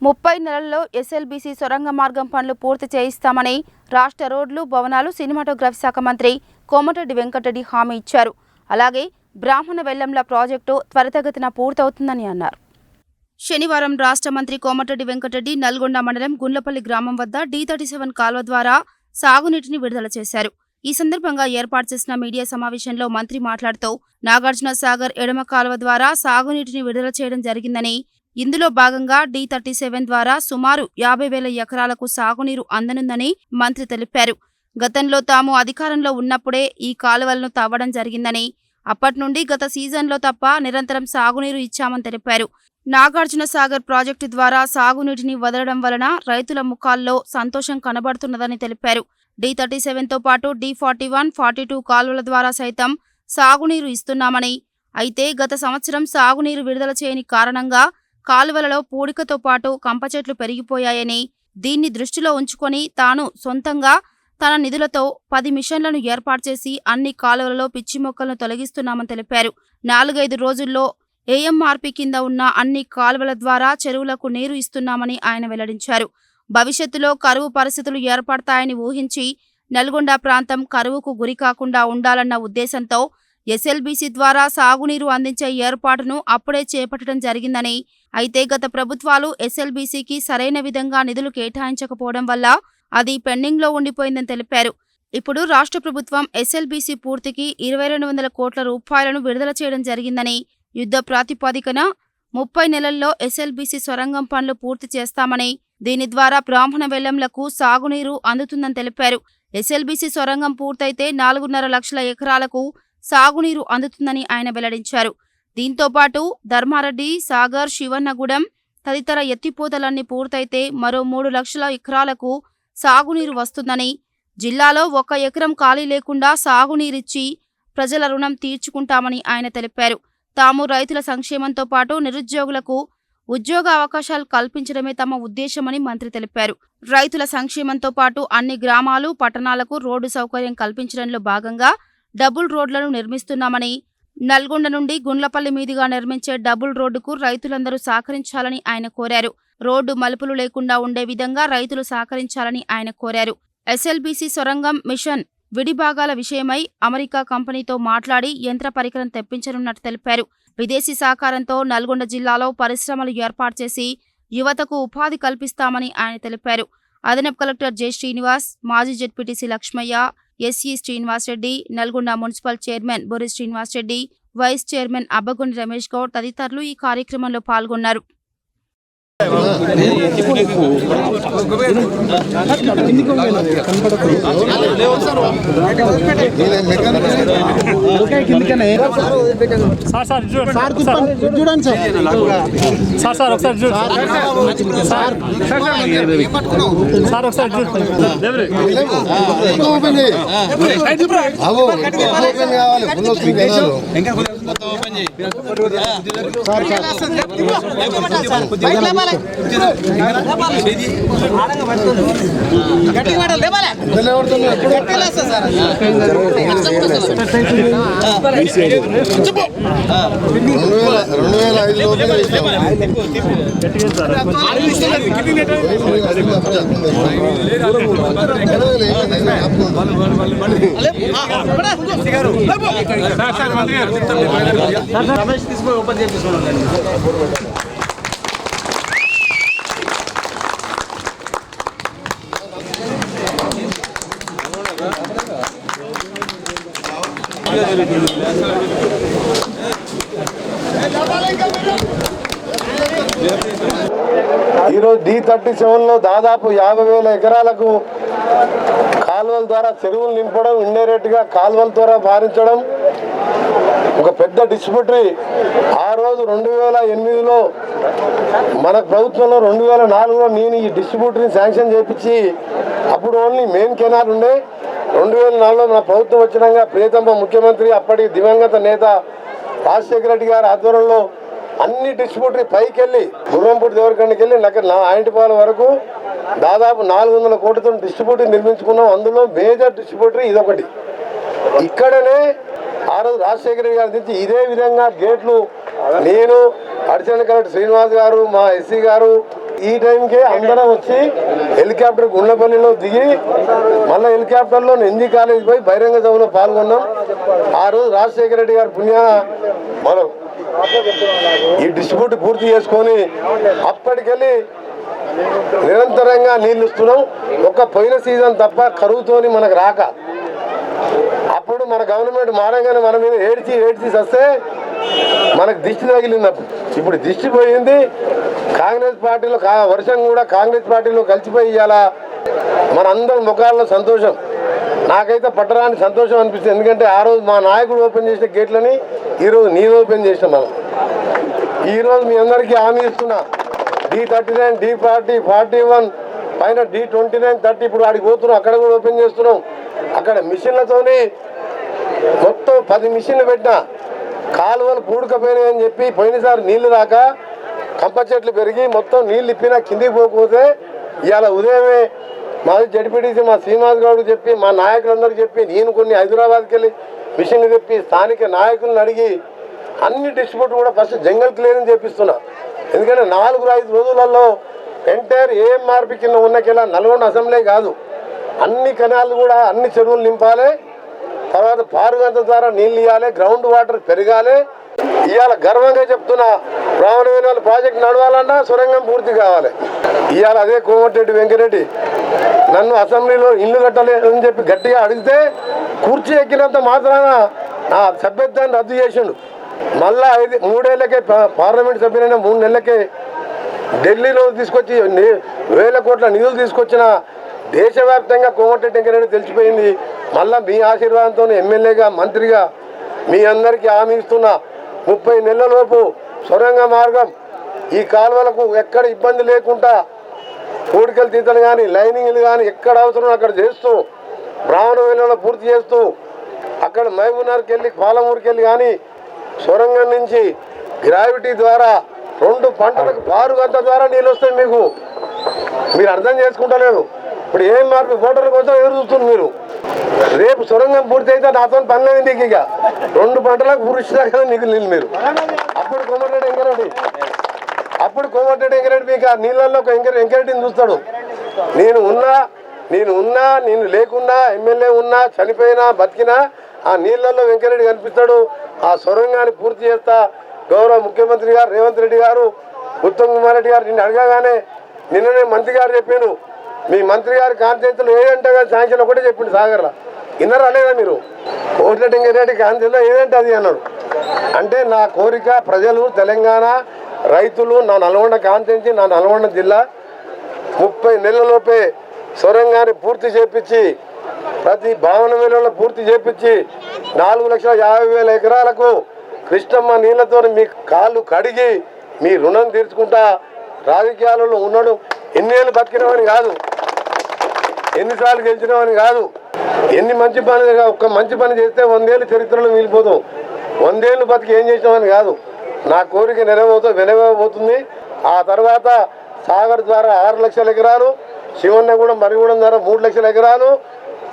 30 నెలల్లో ఎస్ఎల్బీసీ సొరంగ మార్గం పనులు పూర్తి చేయిస్తామని రాష్ట్ర రోడ్లు, భవనాలు, సినిమాటోగ్రఫీ శాఖ మంత్రి కోమటిరెడ్డి వెంకటరెడ్డి హామీ ఇచ్చారు. అలాగే బ్రాహ్మణ వెల్లంల ప్రాజెక్టు త్వరితగతిన పూర్తవుతుందని అన్నారు. శనివారం రాష్ట్ర మంత్రి కోమటిరెడ్డి వెంకటరెడ్డి నల్గొండ మండలం గుండ్లపల్లి గ్రామం వద్ద D37 కాల్వ ద్వారా సాగునీటిని విడుదల చేశారు. ఈ సందర్భంగా ఏర్పాటు చేసిన మీడియా సమావేశంలో మంత్రి మాట్లాడుతూ నాగార్జున సాగర్ ఎడమ కాల్వ ద్వారా సాగునీటిని విడుదల చేయడం జరిగిందని, ఇందులో భాగంగా D37 ద్వారా సుమారు 50,000 ఎకరాలకు సాగునీరు అందనుందని మంత్రి తెలిపారు. గతంలో తాము అధికారంలో ఉన్నప్పుడే ఈ కాలువలను తవ్వడం జరిగిందని, అప్పటి నుండి గత సీజన్లో తప్ప నిరంతరం సాగునీరు ఇచ్చామని తెలిపారు. నాగార్జున సాగర్ ప్రాజెక్టు ద్వారా సాగునీటిని వదలడం వలన రైతుల ముఖాల్లో సంతోషం కనబడుతున్నదని తెలిపారు. D37తో పాటు D41, 42 కాలువల ద్వారా సైతం సాగునీరు ఇస్తున్నామని, అయితే గత సంవత్సరం సాగునీరు విడుదల చేయని కారణంగా కాలువలలో పూడికతో పాటు కంపచెట్లు పెరిగిపోయాయని, దీన్ని దృష్టిలో ఉంచుకొని తాను సొంతంగా తన నిధులతో 10 మిషన్లను ఏర్పాటు చేసి అన్ని కాలువలలో పిచ్చి మొక్కలను తొలగిస్తున్నామని తెలిపారు. 4-5 రోజుల్లో AMRP కింద ఉన్న అన్ని కాలువల ద్వారా చెరువులకు నీరు ఇస్తున్నామని ఆయన వెల్లడించారు. భవిష్యత్తులో కరువు పరిస్థితులు ఏర్పడతాయని ఊహించి నల్గొండ ప్రాంతం కరువుకు గురి కాకుండా ఉండాలన్న ఉద్దేశంతో ఎస్ఎల్బీసీ ద్వారా సాగునీరు అందించే ఏర్పాటును అప్పుడే చేపట్టడం జరిగిందని, అయితే గత ప్రభుత్వాలు ఎస్ఎల్బీసీకి సరైన విధంగా నిధులు కేటాయించకపోవడం వల్ల అది పెండింగ్లో ఉండిపోయిందని తెలిపారు. ఇప్పుడు రాష్ట్ర ప్రభుత్వం ఎస్ఎల్బీసీ పూర్తికి 2,200 కోట్ల రూపాయలను విడుదల చేయడం జరిగిందని, యుద్ధ ప్రాతిపదికన 30 నెలల్లో ఎస్ఎల్బీసీ సొరంగం పనులు పూర్తి చేస్తామని, దీని ద్వారా బ్రాహ్మణ వెల్లంలకు సాగునీరు అందుతుందని తెలిపారు. ఎస్ఎల్బీసీ సొరంగం పూర్తయితే 4.5 లక్షల ఎకరాలకు సాగునీరు అందుతుందని ఆయన వెల్లడించారు. దీంతో పాటు ధర్మారెడ్డి సాగర్, శివన్నగూడెం తదితర ఎత్తిపోతలన్నీ పూర్తయితే మరో 3 లక్షల ఎకరాలకు సాగునీరు వస్తుందని, జిల్లాలో 1 ఎకరం ఖాళీ లేకుండా సాగునీరిచ్చి ప్రజల రుణం తీర్చుకుంటామని ఆయన తెలిపారు. తాము రైతుల సంక్షేమంతో పాటు నిరుద్యోగులకు ఉద్యోగ అవకాశాలు కల్పించడమే తమ ఉద్దేశమని మంత్రి తెలిపారు. రైతుల సంక్షేమంతో పాటు అన్ని గ్రామాలు, పట్టణాలకు రోడ్డు సౌకర్యం కల్పించడంలో భాగంగా డబుల్ రోడ్లను నిర్మిస్తున్నామని, నల్గొండ నుండి గుండ్లపల్లి మీదుగా నిర్మించే డబుల్ రోడ్డుకు రైతులందరూ సహకరించాలని ఆయన కోరారు. రోడ్డు మలుపులు లేకుండా ఉండే విధంగా రైతులు సహకరించాలని ఆయన కోరారు. ఎస్ఎల్బీసీ సొరంగం మిషన్ విడిభాగాల విషయమై అమెరికా కంపెనీతో మాట్లాడి యంత్ర పరికరం తెప్పించనున్నట్టు తెలిపారు. విదేశీ సహకారంతో నల్గొండ జిల్లాలో పరిశ్రమలు ఏర్పాటు చేసి యువతకు ఉపాధి కల్పిస్తామని ఆయన తెలిపారు. అదనపు కలెక్టర్ జె శ్రీనివాస్, మాజీ ZPTC Lakshmaiah, SE Srinivas Reddy, Nalgonda municipal chairman Bori Srinivas Reddy, vice chairman Abbagondi Ramesh Goud తదితరులు ఈ కార్యక్రమంలో పాల్గొన్నారు. ఈరోజు D37లో దాదాపు 50,000 ఎకరాలకు కాలువల ద్వారా చెరువులు నింపడం, ఇండైరెక్ట్ గా కాలువల ద్వారా పారించడం ఒక పెద్ద డిస్ట్రిబ్యూటరీ. ఆ రోజు 2008లో మన ప్రభుత్వంలో 2004లో నేను ఈ డిస్ట్రిబ్యూటరీని శాంక్షన్ చేయించి, అప్పుడు ఓన్లీ మెయిన్ కెనాల్ ఉండే. 2004లో మన ప్రభుత్వం వచ్చినాక ప్రియతమ ముఖ్యమంత్రి అప్పటి దివంగత నేత రాజశేఖర రెడ్డి గారి ఆధ్వర్యంలో అన్ని డిస్ట్రిబ్యూటరీ పైకి వెళ్ళి గుర్రంపూడి దేవరకొండకి వెళ్ళి నా ఆయింటిపాల వరకు దాదాపు 400 కోట్లతో డిస్ట్రిబ్యూటరీ నిర్మించుకున్నాం. అందులో మేజర్ డిస్ట్రిబ్యూటరీ ఇదొకటి. ఇక్కడనే ఆ రోజు రాజశేఖర రెడ్డి గారి నుంచి ఇదే విధంగా గేట్లు నేను, అడిషనల్ కలెక్టర్ శ్రీనివాస్ గారు, మా ఎస్సీ గారు, ఈ టైంకి అందరం వచ్చి హెలికాప్టర్ గుండ్లపల్లిలో దిగి మళ్ళీ హెలికాప్టర్లో ఎన్జీ కాలేజ్ పోయి బహిరంగ సభలో పాల్గొన్నాం. ఆ రోజు రాజశేఖర రెడ్డి గారి పుణ్యాన మనం ఈ డిస్ట్రిబ్యూట్ పూర్తి చేసుకొని అప్పటికెళ్ళి నిరంతరంగా నీళ్ళు ఇస్తున్నాం. ఒక్క పోయిన సీజన్ తప్ప కరువుతోని మనకు రాక అప్పుడు మన గవర్నమెంట్ మారంగానే మన మీద ఏడ్చి వస్తే మనకు దిష్టి తగిలినప్పుడు ఇప్పుడు దిష్టి పోయింది. కాంగ్రెస్ పార్టీలో వర్షం కూడా కాంగ్రెస్ పార్టీలో కలిసిపోయి ఇవ్వాలా మన అందరి ముఖాల్లో సంతోషం. నాకైతే పట్టరాని సంతోషం అనిపిస్తుంది. ఎందుకంటే ఆ రోజు మా నాయకుడు ఓపెన్ చేసిన గేట్లని ఈరోజు నేను ఓపెన్ చేసిన మనం ఈరోజు మీ అందరికీ హామీ ఇస్తున్నా. D39, D40, 41 పైన D29, 30 ఇప్పుడు ఆడికి పోతున్నాం. అక్కడ కూడా ఓపెన్ చేస్తున్నాం. అక్కడ మిషన్లతోని మొత్తం 10 మిషన్లు పెట్టినా కాలువలు పూడకపోయినాయి అని చెప్పి పోయినసారి నీళ్లు రాక కంప చెట్లు పెరిగి మొత్తం నీళ్ళు ఇప్పినా కిందికి పోకపోతే ఇవాళ ఉదయమే మాది జడ్పీటీసీ మా శ్రీనివాస్ గౌడ్ చెప్పి మా నాయకులందరికీ చెప్పి నేను కొన్ని హైదరాబాద్కి వెళ్ళి మిషన్లు చెప్పి స్థానిక నాయకులను అడిగి అన్ని డిస్ట్రిబ్యూట్ కూడా ఫస్ట్ జంగల్ క్లియరింగ్ చేపిస్తున్నా. ఎందుకంటే 4-5 రోజులలో ఎంటైర్ ఏఎంఆర్పి కింద ఉన్నకెలా నల్గొండ అసెంబ్లీ కాదు అన్ని కెనాలు కూడా అన్ని చెరువులు నింపాలి. తర్వాత పారుగంత ద్వారా నీళ్ళు ఇవ్వాలి. గ్రౌండ్ వాటర్ పెరగాలి. ఇవాళ గర్వంగా చెప్తున్నా బ్రాహ్మణ ప్రాజెక్ట్ నడవాలన్నా సొరంగం పూర్తి కావాలి. ఇవాళ అదే కోమటిరెడ్డి వెంకరెడ్డి నన్ను అసెంబ్లీలో ఇల్లు కట్టలేదని చెప్పి గట్టిగా అడిగితే కుర్చీ ఎక్కినంత మాత్రాన నా సభ్యత్వాన్ని రద్దు చేసిండు. మళ్ళా 3 ఏళ్ళకే పార్లమెంట్ సభ్యులైన 3 నెలలకే ఢిల్లీలో తీసుకొచ్చి 1000 కోట్ల నిధులు తీసుకొచ్చిన దేశవ్యాప్తంగా కోమటిరెడ్డి వెంకరెడ్డి తెలిసిపోయింది. మళ్ళా మీ ఆశీర్వాదంతో ఎమ్మెల్యేగా మంత్రిగా మీ అందరికీ హామీ ఇస్తున్నా 30 నెలలలోపు సొరంగ మార్గం ఈ కాలువలకు ఎక్కడ ఇబ్బంది లేకుండా పూడికలు తీతలు కానీ లైనింగ్లు కానీ ఎక్కడ అవసరం అక్కడ చేస్తూ బ్రాహ్మణ వేలలో పూర్తి చేస్తూ అక్కడ మహబూబ్నగర్కి వెళ్ళి పాలమూరుకి వెళ్ళి కానీ సొరంగం నుంచి గ్రావిటీ ద్వారా 2 పంటలకు పారుగంత ద్వారా నీళ్ళు వస్తాయి. మీరు అర్థం చేసుకుంటలేదు. ఇప్పుడు ఏం మార్పు ఓటర్ల కోసం ఎదురు చూస్తుంది మీరు. రేపు సొరంగం పూర్తి అయితే నాతో పని లేదు నీకు. ఇక 2 పంటలకు పురుషుదా కదా నీకు నీళ్ళు మీరు. అప్పుడు కోమటిరెడ్డి వెంకరెడ్డి మీకు ఆ నీళ్ళల్లో ఒక వెంకరెడ్డిని చూస్తాడు. నేను లేకున్నా ఎమ్మెల్యే ఉన్నా చనిపోయినా బతికినా ఆ నీళ్ళల్లో వెంకరెడ్డి కనిపిస్తాడు. ఆ సొరంగాన్ని పూర్తి చేస్తా. గౌరవ ముఖ్యమంత్రి గారు రేవంత్ రెడ్డి గారు ఉత్తమ్ కుమార్ రెడ్డి గారు నిన్ను అడగగానే నిన్ననే మంత్రి గారు చెప్పాను మీ మంత్రి గారి కాన్ఫరెన్స్లో ఏదంటే కానీ శాంక్షన్ ఒకటే చెప్పిండు సాగర్లో. విన్నరా లేదా మీరు? కోమటిరెడ్డి వెంకరెడ్డి కాన్ఫరెన్స్లో ఏదంటే అది అన్నాడు. అంటే నా కోరిక ప్రజలు తెలంగాణ రైతులు నా నల్గొండ కాన్ఫరెన్స్ నా నల్గొండ జిల్లా 30 నెలలలోపే సొరంగాన్ని పూర్తి చేపించి ప్రతి భావన వేలలో పూర్తి చేపించి 4,50,000 ఎకరాలకు కృష్ణమ్మ నీళ్లతో మీ కాళ్ళు కడిగి మీ రుణం తీర్చుకుంటా. రాజకీయాలలో ఉన్నాడు ఎన్నేళ్ళు బతికినామని కాదు, ఎన్నిసార్లు గెలిచినామని కాదు, ఒక్క మంచి పని చేస్తే 100 ఏళ్ళు చరిత్రలో మిగిలిపోతాం. 100 ఏళ్ళు బతికి ఏం చేసినామని కాదు. నా కోరిక నెరవేరబోతుంది. ఆ తర్వాత సాగర్ ద్వారా 6 లక్షల ఎకరాలు, శివన్నగూడెం మరిగూడెం ద్వారా 3 లక్షల ఎకరాలు,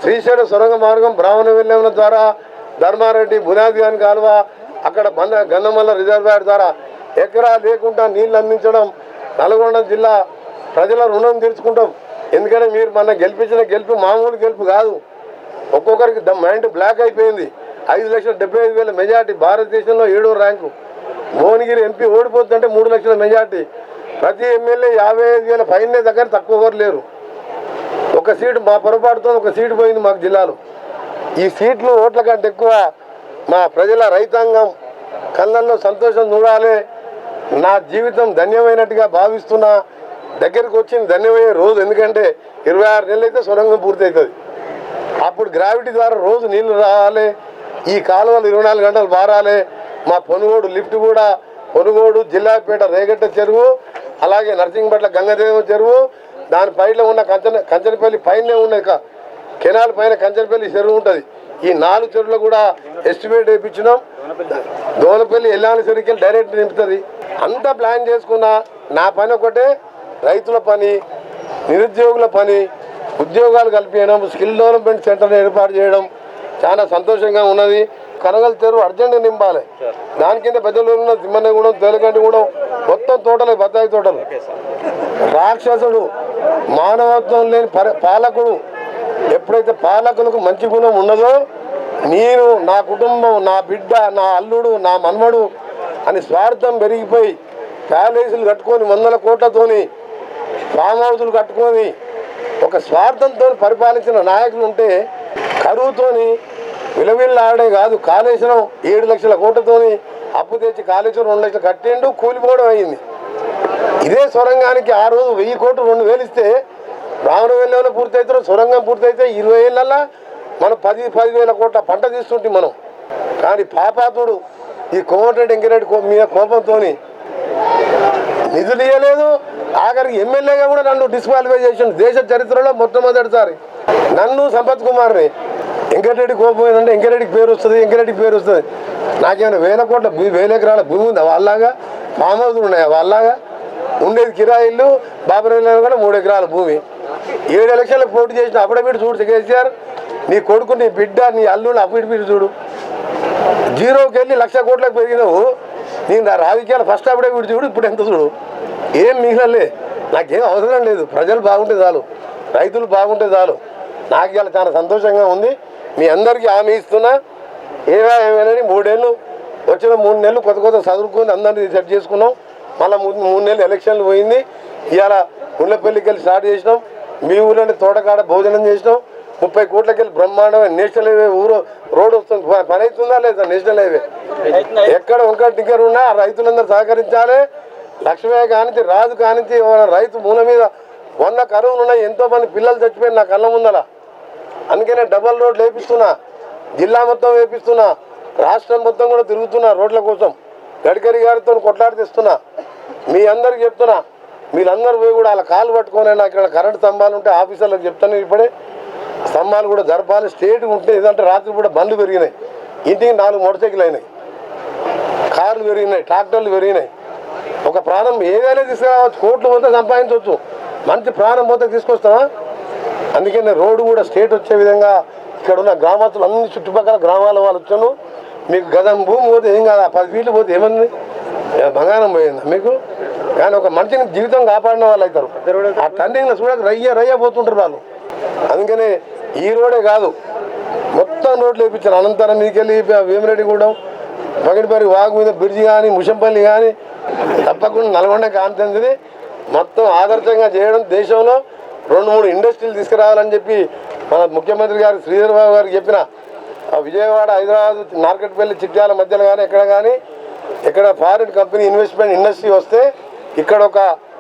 శ్రీశైలం సొరంగ మార్గం బ్రాహ్మణ వెల్లెముల ద్వారా ధర్మారెడ్డి బునాదిగాని కాలువ అక్కడ గన్నమల్ల రిజర్వాయర్ ద్వారా ఎకరా లేకుండా నీళ్ళు అందించడం. నల్గొండ జిల్లా ప్రజల రుణం తీర్చుకుంటాం. ఎందుకంటే మీరు మన గెలిపించిన గెలుపు మామూలు గెలుపు కాదు. ఒక్కొక్కరికి మైండ్ బ్లాక్ అయిపోయింది. 5,75,000 మెజార్టీ, భారతదేశంలో 7వ ర్యాంకు. భువనగిరి ఎంపీ ఓడిపోతుందంటే 3 లక్షల మెజార్టీ. ప్రతి ఎమ్మెల్యే 55,000 పైనే దగ్గర తక్కువ ఎవరు లేరు. ఒక సీటు మా పొరపాటుతో ఒక సీటు పోయింది మాకు జిల్లాలో. ఈ సీట్లు ఓట్ల కంటే ఎక్కువ మా ప్రజల రైతాంగం కళ్ళల్లో సంతోషం చూడాలి. నా జీవితం ధన్యమైనట్టుగా భావిస్తున్నా. దగ్గరికి వచ్చింది ధన్యమయ్యే రోజు. ఎందుకంటే 26 నెలలు అయితే సొరంగం పూర్తి అవుతుంది. అప్పుడు గ్రావిటీ ద్వారా రోజు నీళ్లు రావాలి. ఈ కాలువలు 24 గంటలు బారాలి. మా పొనుగోడు లిఫ్ట్ కూడా పొనుగోడు జిల్లాపేట రేగట్ట చెరువు, అలాగే నర్సింగ్పట్ల గంగదేవం చెరువు, దాని పైన ఉన్న కంచనపల్లి పైనే ఉన్న కెనాల్ పైన కంచనపల్లి చెరువు ఉంటుంది. ఈ 4 చెరువులు కూడా ఎస్టిమేట్ వేయించినాం. దోనపల్లి ఎల్లాని చెరువుకి డైరెక్ట్ నింపుతుంది. అంతా ప్లాన్ చేసుకున్నా. నా పని ఒకటే, రైతుల పని, నిరుద్యోగుల పని, ఉద్యోగాలు కల్పించడం, స్కిల్ డెవలప్మెంట్ సెంటర్ని ఏర్పాటు చేయడం చాలా సంతోషంగా ఉన్నది. కనగల చెరువు అర్జెంట్ నింపాలి. దాని కింద పెద్దలూరు, తిమ్మన్నగూడెం, తేలికంటిగూడెం మొత్తం తోటలు, బత్తాయి తోటలు. రాక్షసుడు, మానవత్వం లేని పాలకుడు. ఎప్పుడైతే పాలకులకు మంచి గుణం ఉన్నదో, నేను, నా కుటుంబం, నా బిడ్డ, నా అల్లుడు, నా మన్మడు అని స్వార్థం పెరిగిపోయి ప్యాలేసులు కట్టుకొని 100 కోట్లతోని ఫామ్ హౌసులు కట్టుకొని ఒక స్వార్థంతో పరిపాలించిన నాయకులు ఉంటే, కరువుతోని విలవిల్లాడే కాదు, కాళేశ్వరం 7 లక్షల కోట్లతోని అప్పు తెచ్చి కాళేశ్వరం 2 లక్షలు కట్టిండు, కూలిపోవడం అయింది. ఇదే సొరంగానికి ఆ రోజు 1000 కోట్లు 2000 ఇస్తే రామనవెల్లిలో పూర్తి అవుతారు. సొరంగం పూర్తి అయితే 20 ఏళ్ళల్లో మనం 10,000 కోట్ల పంట తీసుకుంటాం మనం. కానీ పాపాతుడు ఈ కోమటిరెడ్డి వెంకరెడ్డి మీద కోపంతో నిధులు ఇవ్వలేదు. ఆఖరికి ఎమ్మెల్యేగా కూడా నన్ను డిస్క్వాలిఫై చేసిండు. దేశ చరిత్రలో మొట్టమొదటిసారి నన్ను, సంపత్ కుమార్ని. వెంకటరెడ్డి కోపం ఏంటంటే వెంకటరెడ్డికి పేరు వస్తుంది, వెంకటరెడ్డికి పేరు వస్తుంది. నాకేమైనా 1000 కోట్ల 1000 ఎకరాల భూమి ఉందా వాళ్ళలాగా? ఫామ్ హౌస్లు ఉన్నాయా వాళ్ళలాగా? ఉండేది కిరాయిల్లు. బాబురావు కూడా 3 ఎకరాల భూమి. 7 ఎలక్షన్లకు పోటీ చేసిన అప్పుడప్పుడు చూడు కేసీఆర్, నీ కొడుకు, నీ బిడ్డ, నీ అల్లుడు అప్పుడు చూడు. 0కి వెళ్ళి 1,00,000 కోట్లకు పెరిగినావు. నేను రాజకీయాలు ఫస్ట్ అప్పుడే చూడు, ఇప్పుడు ఎంత చూడు. ఏం మిగిలలే. నాకేం అవసరం లేదు. ప్రజలు బాగుంటే చాలు, రైతులు బాగుంటే చాలు. నాకు ఇలా చాలా సంతోషంగా ఉంది. మీ అందరికీ హామీ ఇస్తున్నా, ఏమైనా 3 ఏళ్ళు వచ్చిన 3 నెలలు కొత్త చదువుకొని అందరినీ సెట్ చేసుకున్నాం. మళ్ళీ 3 నెలలు ఎలక్షన్లు పోయింది. ఇవాళ గుండ్లపల్లికి వెళ్ళి స్టార్ట్ చేసినాం. మీ ఊళ్ళోనే తోటకాడ భోజనం చేసినాం. 30 కోట్లకి వెళ్ళి బ్రహ్మాండమైన నేషనల్ హైవే రోడ్ వస్తుంది. పని అవుతుందా లేదా? నేషనల్ హైవే ఎక్కడ వంక టిక్కర్ ఉన్నా రైతులందరూ సహకరించాలి. లక్ష్మయ్య కానించి, రాజు కానించి, రైతు మూల మీద 100 కరువులు ఉన్నాయి. ఎంతోమంది పిల్లలు చచ్చిపోయిన నా కళ్ళ ముందల. అందుకనే డబల్ రోడ్లు వేపిస్తున్నా, జిల్లా మొత్తం వేపిస్తున్నా, రాష్ట్రం మొత్తం కూడా తిరుగుతున్నా రోడ్ల కోసం. గడ్కరీ గారితో కొట్లాడిస్తున్నా. మీ అందరికి చెప్తున్నా, మీరందరూ పోయి కూడా అలా కాలు పట్టుకొని, నాకు ఇక్కడ కరెంటు స్తంభాలు ఉంటే ఆఫీసర్లకు చెప్తాను. ఇప్పుడే స్తంభాలు కూడా జరపాలి. స్టేట్ ఉంటే ఇదంటే రాత్రి కూడా బండ్లు పెరిగినాయి. ఇంటికి 4 మోటార్ సైకిల్ అయినాయి, కార్లు పెరిగినాయి, ట్రాక్టర్లు పెరిగినాయి. ఒక ప్రాణం ఏదైనా తీసుకురావచ్చు. కోట్లు పోతే సంపాదించవచ్చు, మంచి ప్రాణం పోతే తీసుకొస్తామా? అందుకని రోడ్డు కూడా స్టేట్ వచ్చే విధంగా ఇక్కడ ఉన్న గ్రామస్తులు అన్ని చుట్టుపక్కల గ్రామాల వాళ్ళు వచ్చాను. మీకు గదం భూమి పోతే ఏం కాదు, 10 ఫీట్లు పోతే ఏమంది? బంగారం పోయిందా మీకు? కానీ ఒక మనిషిని జీవితం కాపాడిన వాళ్ళు అవుతారు. ఆ టర్నింగ్లో చూడక రయ్య పోతుంటారు వాళ్ళు. అందుకనే ఈ రోడే కాదు, మొత్తం రోడ్లు వేయించారు. అనంతరం మీకెళ్ళి వేమిరెడ్డిగూడెం, పగిడిపల్లి వాగు మీద బ్రిడ్జి కానీ, ముషంపల్లి కానీ, తప్పకుండా నల్గొండ కాన్ఫరెన్స్ని మొత్తం ఆదర్శంగా చేయడం, దేశంలో 2-3 ఇండస్ట్రీలు తీసుకురావాలని చెప్పి మన ముఖ్యమంత్రి గారు శ్రీధర్ బాబు గారికి చెప్పిన. విజయవాడ, హైదరాబాద్, నార్కట్పల్లి, చిట్యాల మధ్యలో కానీ ఎక్కడ కానీ ఎక్కడ ఫారిన్ కంపెనీ ఇన్వెస్ట్మెంట్ ఇండస్ట్రీ వస్తే ఇక్కడ ఒక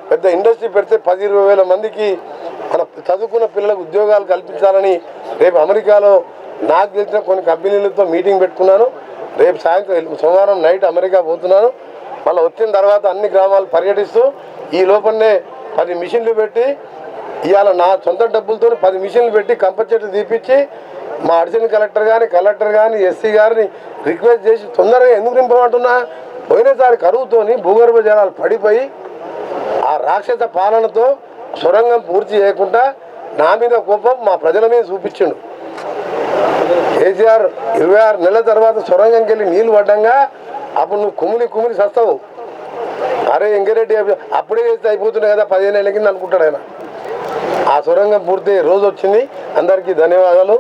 పెద్ద ఇండస్ట్రీ పెడితే 10-20 వేల మందికి మన చదువుకున్న పిల్లలకు ఉద్యోగాలు కల్పించాలని రేపు అమెరికాలో నాకు తెలిసిన కొన్ని కంపెనీలతో మీటింగ్ పెట్టుకున్నాను. రేపు సాయంత్రం సోమవారం నైట్ అమెరికా పోతున్నాను. మళ్ళీ వచ్చిన తర్వాత అన్ని గ్రామాలు పర్యటిస్తూ ఈ లోపలనే 10 మిషన్లు పెట్టి, ఇవాళ నా సొంత డబ్బులతో 10 మిషన్లు పెట్టి కంపల్సరీ తీపిచ్చి మా అడిషనల్ కలెక్టర్ కానీ ఎస్సీ గారిని రిక్వెస్ట్ చేసి తొందరగా ఎందుకు నింపమంటున్నా, పోయినసారి కరువుతోని భూగర్భ జలాలు పడిపోయి ఆ రాక్షస పాలనతో సొరంగం పూర్తి చేయకుండా నా మీద కోపం మా ప్రజల మీద చూపించిండు. కేసీఆర్ 26 నెలల తర్వాత సొరంగంకి వెళ్ళి నీళ్లు పడ్డంగా అప్పుడు నువ్వు కుమిలి సస్తావు. అరే వెంకరెడ్డి అప్పుడే చేస్తే అయిపోతున్నాయి కదా 15 ఏళ్ళ కింద అనుకుంటాడు ఆయన. ఆ సొరంగం పూర్తి రోజు వచ్చింది. అందరికీ ధన్యవాదాలు.